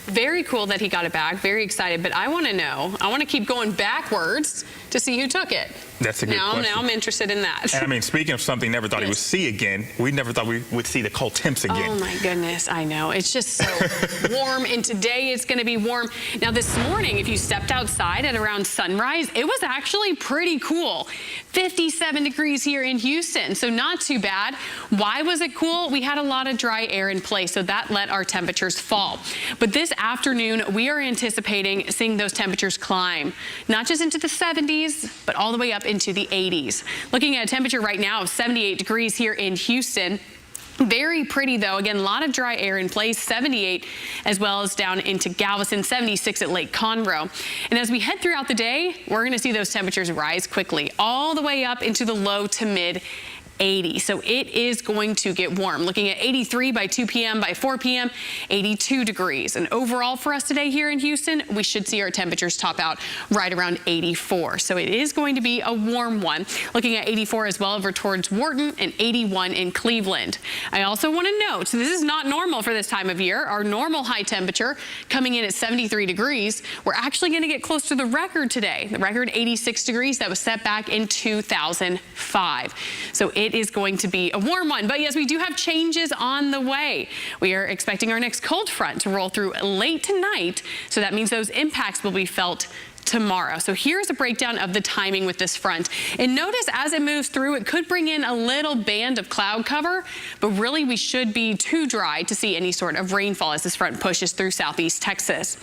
Very cool that he got it back. Very excited. But I want to know. I want to keep going backwards to see who took it. That's a good question. Now I'm interested in that. And I mean, speaking of something never thought we would see again, we never thought we would see the cold temps again. Oh my goodness, I know. It's just so warm, and today it's going to be warm. Now this morning, if you stepped outside at around sunrise, it was actually pretty cool. 57 degrees here in Houston, so not too bad. Why was it cool? We had a lot of dry air in place, so that let our temperatures fall. But this afternoon, we are anticipating seeing those temperatures climb, not just into the 70s, but all the way up into the 80s. Looking at a temperature right now of 78 degrees here in Houston. Very pretty though. Again, a lot of dry air in place, 78 as well as down into Galveston, 76 at Lake Conroe. And as we head throughout the day, we're going to see those temperatures rise quickly all the way up into the low to mid 80. So it is going to get warm. Looking at 83 by 2 p.m. by 4 p.m., 82 degrees. And overall for us today here in Houston, we should see our temperatures top out right around 84. So it is going to be a warm one. Looking at 84 as well over towards Wharton and 81 in Cleveland. I also want to note, this is not normal for this time of year. Our normal high temperature coming in at 73 degrees. We're actually going to get close to the record today. The record 86 degrees that was set back in 2005. So it is going to be a warm one. But yes, we do have changes on the way. We are expecting our next cold front to roll through late tonight. So that means those impacts will be felt tomorrow. So here's a breakdown of the timing with this front. And notice as it moves through, it could bring in a little band of cloud cover, but really we should be too dry to see any sort of rainfall as this front pushes through southeast Texas.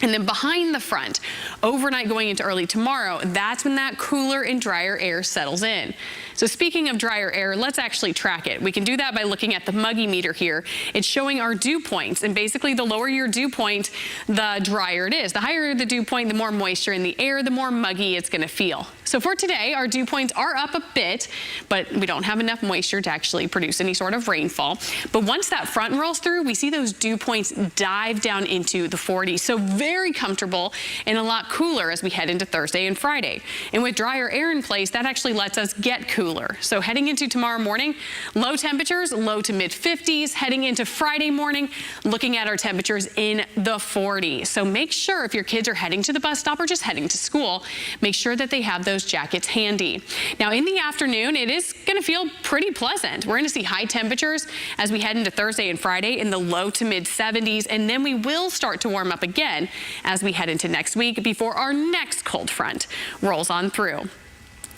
And then behind the front, overnight going into early tomorrow, that's when that cooler and drier air settles in. So speaking of drier air, let's actually track it. We can do that by looking at the muggy meter here. It's showing our dew points, and basically the lower your dew point, the drier it is. The higher the dew point, the more moisture in the air, the more muggy it's going to feel. So for today, our dew points are up a bit, but we don't have enough moisture to actually produce any sort of rainfall. But once that front rolls through, we see those dew points dive down into the 40s. So very comfortable and a lot cooler as we head into Thursday and Friday. And with drier air in place, that actually lets us get cooler. So heading into tomorrow morning, low temperatures, low to mid 50s. Heading into Friday morning, looking at our temperatures in the 40s. So make sure if your kids are heading to the bus stop or just heading to school, make sure that they have those jackets handy. Now in the afternoon, it is going to feel pretty pleasant. We're going to see high temperatures as we head into Thursday and Friday in the low to mid 70s, and then we will start to warm up again as we head into next week before our next cold front rolls on through.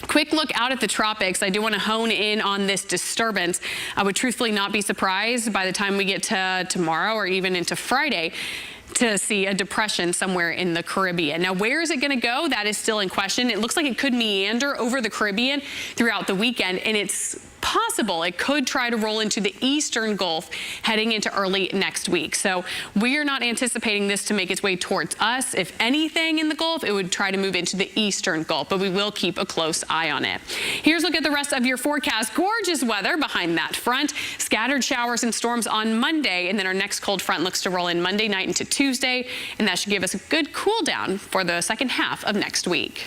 Quick look out at the tropics. I do want to hone in on this disturbance. I would truthfully not be surprised by the time we get to tomorrow or even into Friday to see a depression somewhere in the Caribbean. Now, where is it going to go? That is still in question. It looks like it could meander over the Caribbean throughout the weekend, and it's possible it could try to roll into the eastern Gulf heading into early next week. So we are not anticipating this to make its way towards us. If anything in the Gulf, it would try to move into the eastern Gulf, but we will keep a close eye on it. Here's a look at the rest of your forecast. Gorgeous weather behind that front. Scattered showers and storms on Monday, and then our next cold front looks to roll in Monday night into Tuesday, and that should give us a good cool down for the second half of next week.